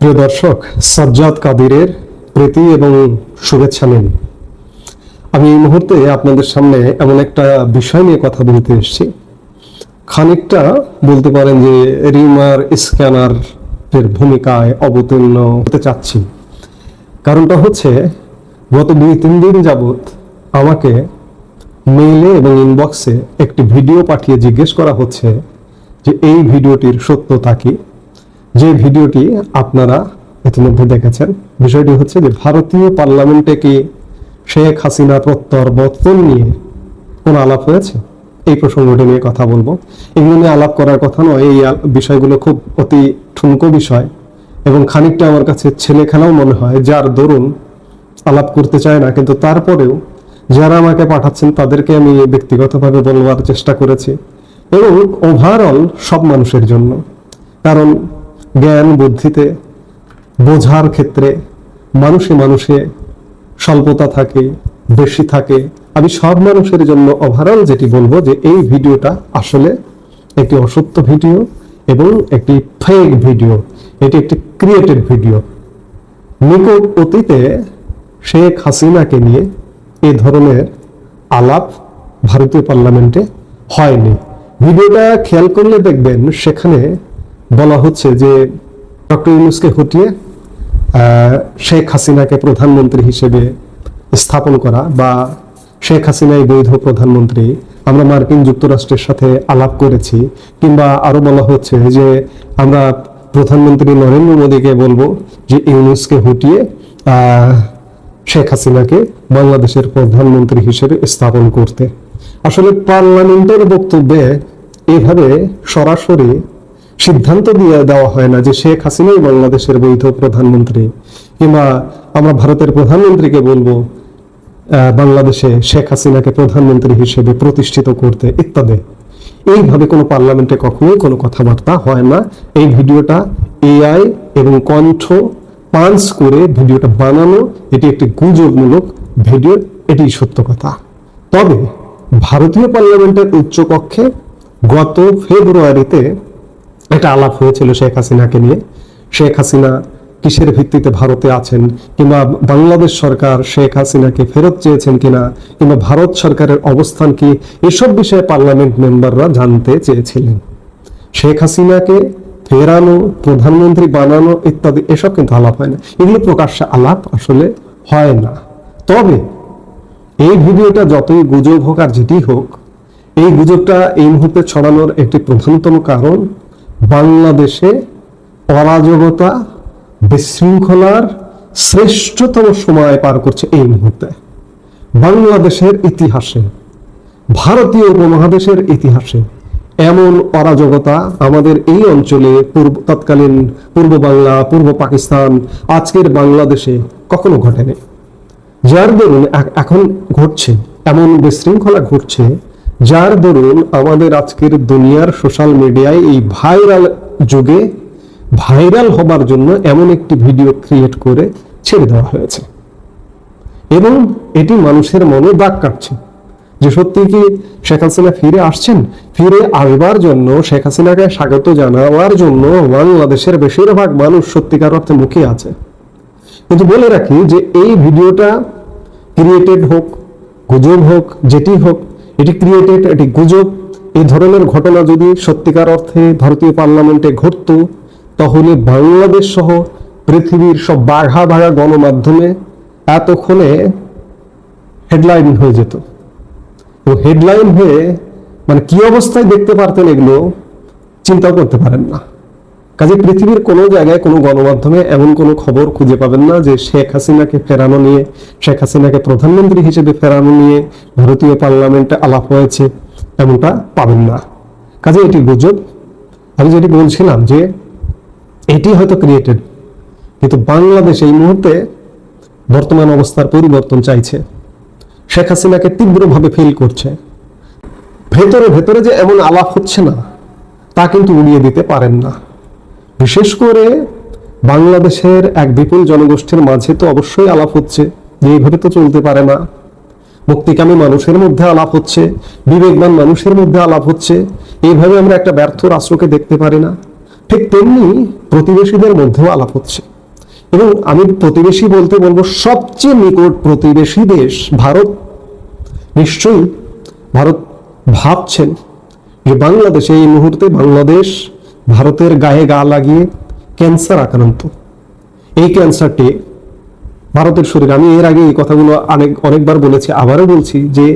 প্রিয় দর্শক, সাজ্জাদ কাদিরের প্রীতি এবং শুভেচ্ছা নিন। আমি এই মুহূর্তে আপনাদের সামনে এমন একটা বিষয় নিয়ে কথা বলতে এসেছি। খানিকটা বলতে পারেন যে রিউমার স্ক্যানার এর ভূমিকায় অবতীর্ণ হতে চাচ্ছি। কারণটা হচ্ছে, গত 2-3 দিন যাবৎ আমাকে মেইলে এবং ইনবক্সে একটি ভিডিও পাঠিয়ে জিজ্ঞেস করা হচ্ছে যে এই ভিডিওটির সত্যতা কি। যে ভিডিওটি আপনারা ইতিমধ্যে দেখেছেন। বিষয়টি হচ্ছে যে ভারতীয় পার্লামেন্টে কি শেখ হাসিনা প্রত্যাবর্তন নিয়ে কোন আলাপ হয়েছে, এই প্রসঙ্গটি নিয়ে কথা বলবো। এগুলো নিয়ে আলাপ করার কথা নয়, এই বিষয়গুলো খুব অতি ঠুনকো বিষয় এবং খানিকটা আমার কাছে ছেলে খেলাও মনে হয়, যার দরুন আলাপ করতে চায় না, কিন্তু তারপরেও যারা আমাকে পাঠাচ্ছেন তাদেরকে আমি ব্যক্তিগতভাবে বলবার চেষ্টা করেছি এবং ওভারঅল সব মানুষের জন্য। কারণ জ্ঞান বুদ্ধিতে বোঝার ক্ষেত্রে মানুষে মানুষে স্বল্পতা থাকে, বেশি থাকে। আমি সব মানুষের জন্য ওভারঅল যেটি বলবো যে এই ভিডিওটা আসলে একটি অসত্য ভিডিও এবং একটি ফেক ভিডিও। এটি একটি ক্রিয়েটেড ভিডিও। নিকট অতীতে শেখ হাসিনাকে নিয়ে এই ধরনের আলাপ ভারতীয় পার্লামেন্টে হয়নি। ভিডিওটা খেয়াল করলে দেখবেন সেখানে বলা হচ্ছে যে ডক্টর ইউনূসকে হটিয়ে শেখ হাসিনাকে প্রধানমন্ত্রী হিসেবে স্থাপন করা, বা শেখ হাসিনাই বৈধ প্রধানমন্ত্রী, আমরা মার্কিন যুক্তরাষ্ট্রের সাথে আলাপ করেছি, কিংবা আরো বলা হচ্ছে যে আমরা প্রধানমন্ত্রী নরেন্দ্র মোদীকে বলবো যে ইউনূসকে হটিয়ে শেখ হাসিনাকে বাংলাদেশের প্রধানমন্ত্রী হিসেবে স্থাপন করতে। আসলে পার্লামেন্টের বক্তব্যে এইভাবে সরাসরি সিদ্ধান্ত দিয়ে দেওয়া হয় না যে শেখ হাসিনাই বাংলাদেশের বৈধ প্রধানমন্ত্রী, কিংবা আমরা ভারতের প্রধানমন্ত্রীকে বলবো বাংলাদেশে শেখ হাসিনাকে প্রধানমন্ত্রী হিসেবে প্রতিষ্ঠিত করতে ইত্যাদি। এইভাবে কোনো পার্লামেন্টে কখনোই কোনো কথাবার্তা হয় না। এই ভিডিওটা এআই এবং কণ্ঠ পাঞ্চ করে ভিডিওটা বানানো, এটি একটি গুজবমূলক ভিডিও, এটি সত্য কথা। তবে ভারতীয় পার্লামেন্টের উচ্চকক্ষে গত ফেব্রুয়ারিতে একটা আলাপ হয়েছিল শেখ হাসিনাকে নিয়ে। শেখ হাসিনা কিসের ভিত্তিতে ভারতে আছেন, কিংবা বাংলাদেশ সরকার শেখ হাসিনাকে ফেরত চেয়েছেন কিনা, কিংবা ভারত সরকারের অবস্থান কি, এসব বিষয়ে পার্লামেন্ট মেম্বাররা জানতে চেয়েছিলেন। শেখ হাসিনাকে ফেরানো, প্রধানমন্ত্রী বানানো ইত্যাদি এসব কিন্তু আলাপ হয় না। এগুলো প্রকাশ্যে আলাপ আসলে হয় না। তবে এই ভিডিওটা যতই গুজব হোক আর যেটি হোক, এই গুজবটা এই মুহূর্তে ছড়ানোর একটি প্রধানতম কারণ বাংলাদেশে অরাজকতা, বিশৃঙ্খলার শ্রেষ্ঠতম সময় পার করছে এই মুহূর্তে। বাংলাদেশের ইতিহাসে, ভারতীয় উপমহাদেশের ইতিহাসে এমন অরাজকতা আমাদের এই অঞ্চলে, তৎকালীন পূর্ব বাংলা, পূর্ব পাকিস্তান, আজকের বাংলাদেশে কখনো ঘটেনি। যার দরুন এখন ঘটছে, এমন বিশৃঙ্খলা ঘটছে, যার দরুন আমাদের আজকের দুনিয়ার সোশ্যাল মিডিয়ায় এই ভাইরাল যুগে ভাইরাল হবার জন্য এমন একটি ভিডিও ক্রিয়েট করে ছেড়ে দেওয়া হয়েছে এবং এটি মানুষের মনে দাগ কাটছে যে সত্যি কি শেখ হাসিনা ফিরে আসছেন। ফিরে আসবার জন্য, শেখ হাসিনাকে স্বাগত জানাবার জন্য বাংলাদেশের বেশিরভাগ মানুষ সত্যিকার অর্থে মুখিয়ে আছে। কিন্তু বলে রাখি যে এই ভিডিওটা ক্রিয়েটেড হোক, গুজব হোক, যেটি হোক, এটি ক্রিয়েটেড, এটি গুজব। এই ধরনের ঘটনা যদি সত্যিকার অর্থে ভারতীয় পার্লামেন্টে ঘটতো, তাহলে বাংলাদেশ সহ পৃথিবীর সব বাঘা বাঘা গণমাধ্যমে এতক্ষণে হেডলাইন হয়ে যেত। এবং হেডলাইন হয়ে মানে কি অবস্থায় দেখতে পারতেন এগুলো চিন্তা করতে পারেন না। কাজে পৃথিবীর কোনো জায়গায় কোনো গণমাধ্যমে এমন কোনো খবর খুঁজে পাবেন না যে শেখ হাসিনাকে ফেরানো নিয়ে, শেখ হাসিনাকে প্রধানমন্ত্রী হিসেবে ফেরানো নিয়ে ভারতীয় পার্লামেন্টে আলাপ হয়েছে, এমনটা পাবেন না। কাজে এটি গুজব। আমি যেটি বলছিলাম যে এটি হয়তো ক্রিয়েটেড, কিন্তু বাংলাদেশ এই মুহূর্তে বর্তমান অবস্থার পরিবর্তন চাইছে, শেখ হাসিনাকে তীব্রভাবে ফিল করছে। ভেতরে ভেতরে যে এমন আলাপ হচ্ছে না তা কিন্তু উড়িয়ে দিতে পারেন না। বিশেষ করে বাংলাদেশের এক বিপুল জনগোষ্ঠীর মাঝে তো অবশ্যই আলাপ হচ্ছে যে এইভাবে তো চলতে পারে না। মুক্তিকামী মানুষের মধ্যে আলাপ হচ্ছে, বিবেকবান মানুষের মধ্যে আলাপ হচ্ছে, এইভাবে আমরা একটা ব্যর্থ রাষ্ট্রকে দেখতে পারি না। ঠিক তেমনি প্রতিবেশীদের মধ্যেও আলাপ হচ্ছে। এবং আমি প্রতিবেশী বলতে বলবো সবচেয়ে নিকট প্রতিবেশী দেশ ভারত। নিশ্চয়ই ভারত ভাবছেন যে বাংলাদেশে এই মুহূর্তে বাংলাদেশ ভারতের গায়ে গা লাগিয়ে ক্যান্সার আক্রান্ত। এই ক্যান্সারটি ভারতের শরীরে, আমি এর আগে এই কথাগুলো অনেকবার বলেছি, আবারও বলছি যে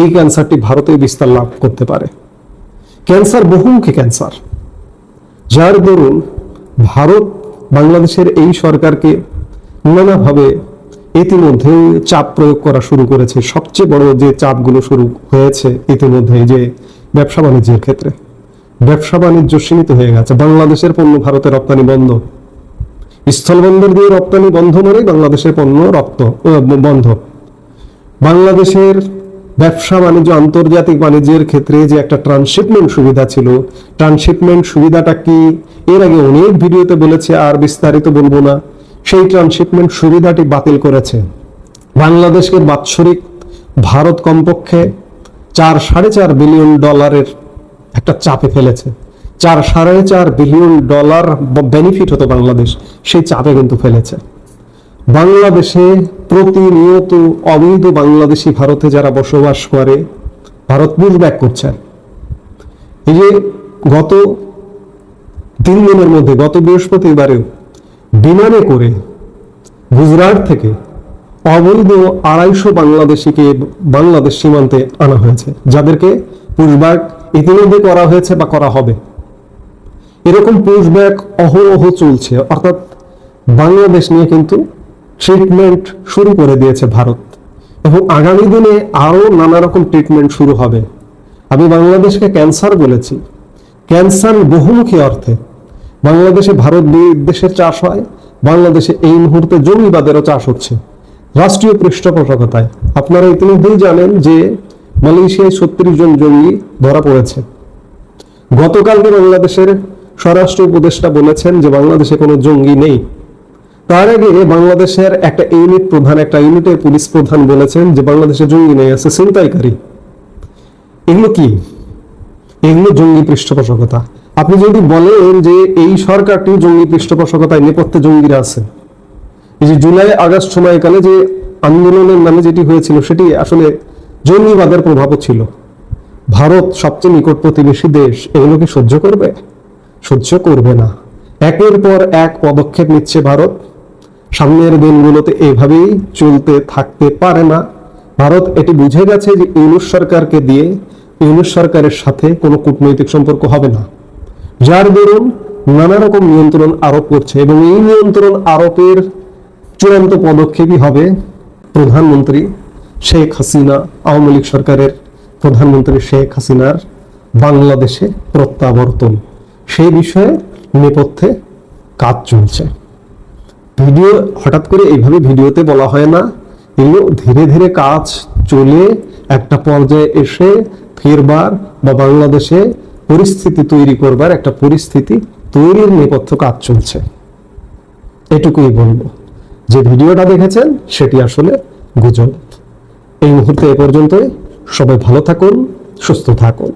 এই ক্যান্সারটি ভারতে বিস্তার লাভ করতে পারে। ক্যান্সার বহুমুখী ক্যান্সার, যার দরুন ভারত বাংলাদেশের এই সরকারকে নানাভাবে ইতিমধ্যে চাপ প্রয়োগ করা শুরু করেছে। সবচেয়ে বড় যে চাপগুলো শুরু হয়েছে ইতিমধ্যে, যে ব্যবসা বাণিজ্যের ক্ষেত্রে ব্যবসা বাণিজ্য সীমিত হয়ে গেছে। বাংলাদেশের পণ্য ভারতে রপ্তানি বন্ধ, স্থলবন্দর দিয়ে রপ্তানি বন্ধ মানে বাংলাদেশের পণ্য বন্ধ। বাংলাদেশের ব্যবসা বাণিজ্য, আন্তর্জাতিক বাণিজ্যের ক্ষেত্রে যে একটা ট্রান্সশিপমেন্ট সুবিধা ছিল, ট্রান্সশিপমেন্ট সুবিধাটা কি এর আগে অনেক ভিডিওতে বলেছে, আর বিস্তারিত বলবো না। সেই ট্রান্সশিপমেন্ট সুবিধাটি বাতিল করেছে। বাংলাদেশকে বাৎসরিক ভারত কমপক্ষে 4-4.5 বিলিয়ন ডলারের একটা চাপে ফেলেছে। 4-4.5 বিলিয়ন ডলার বেনিফিট হতো বাংলাদেশ, সেই চাপে কিন্তু ফেলেছে। বাংলাদেশে প্রতিনিয়ত অবৈধ বাংলাদেশি ভারতে যারা বসবাস করে, ভারত পুশব্যাক করছে। এই যে গত 3 দিনের মধ্যে, গত বৃহস্পতিবারেও বিমানে করে গুজরাট থেকে অবৈধ 250 বাংলাদেশিকে বাংলাদেশ সীমান্তে আনা হয়েছে, যাদেরকে পুশব্যাক ইতিমধ্যে করা হয়েছে বা করা হবে। এরকম পুশব্যাক অহরহ চলছে, অর্থাৎ বাংলাদেশ নিয়ে কিন্তু ট্রিটমেন্ট শুরু করে দিয়েছে ভারত, এবং আগামী দিনে আরো নানা রকম ট্রিটমেন্ট শুরু হবে। আমি বাংলাদেশকে ক্যান্সার বলেছি, ক্যান্সার বহুমুখী অর্থে। বাংলাদেশে ভারত বিদ্বেষের চাষ হয়, বাংলাদেশে এই মুহূর্তে জঙ্গিবাদেরও চাষ হচ্ছে রাষ্ট্রীয় পৃষ্ঠপোষকতায়। আপনারা ইতিমধ্যেই জানেন যে মালয়েশিয়ায় 36 জন জঙ্গি ধরা পড়েছে। গতকালকে বাংলাদেশের স্বরাষ্ট্র উপদেষ্টা বলেছেন যে বাংলাদেশে কোনো জঙ্গি নেই। তার আগে বাংলাদেশের একটা ইউনিট প্রধান, একটা ইউনিটের পুলিশ প্রধান বলেছেন যে বাংলাদেশে জঙ্গি নেই, আছে ছিনতাইকারী। এগুলো কি? এগুলো জঙ্গি পৃষ্ঠপোষকতা। আপনি যদি বলেন যে এই সরকারটি জঙ্গি পৃষ্ঠপোষকতায় নেপথ্যে জঙ্গিরা আছে, এই যে জুলাই আগস্ট সময়কালে যে আন্দোলনের নামে যেটি হয়েছিল সেটি আসলে জঙ্গিবাদের প্রভাবও ছিল। ভারত সবচেয়ে নিকট প্রতিবেশী দেশ, এগুলোকে সহ্য করবে? সহ্য করবে না। একের পর এক পদক্ষেপ নিচ্ছে ভারত। সামনের দিনগুলোতে এইভাবেই চলতে থাকতে পারে না। ভারত এটি বুঝে গেছে যে ইউনূস সরকারকে দিয়ে, ইউনূস সরকারের সাথে কোনো কূটনৈতিক সম্পর্ক হবে না, যার দরুন নানা রকম নিয়ন্ত্রণ আরোপ করছে। এবং এই নিয়ন্ত্রণ আরোপের চূড়ান্ত পদক্ষেপই হবে প্রধানমন্ত্রী শেখ হাসিনা, আওয়ামী লীগ সরকারের প্রধানমন্ত্রী শেখ হাসিনার বাংলাদেশে প্রত্যাবর্তন। সেই বিষয়ে নেপথ্যে কাজ চলছে। ভিডিও হঠাৎ করে এইভাবে ভিডিওতে বলা হয় না, এগুলো ধীরে ধীরে কাজ চলে একটা পর্যায়ে এসে ফিরবার বা বাংলাদেশে পরিস্থিতি তৈরি করবার একটা পরিস্থিতি তৈরির নেপথ্যে কাজ চলছে। এটুকুই বলবো। যে ভিডিওটা দেখেছেন সেটি আসলে গুজব। এই মুহূর্তে এ পর্যন্তই। সবাই ভালো থাকুন, সুস্থ থাকুন।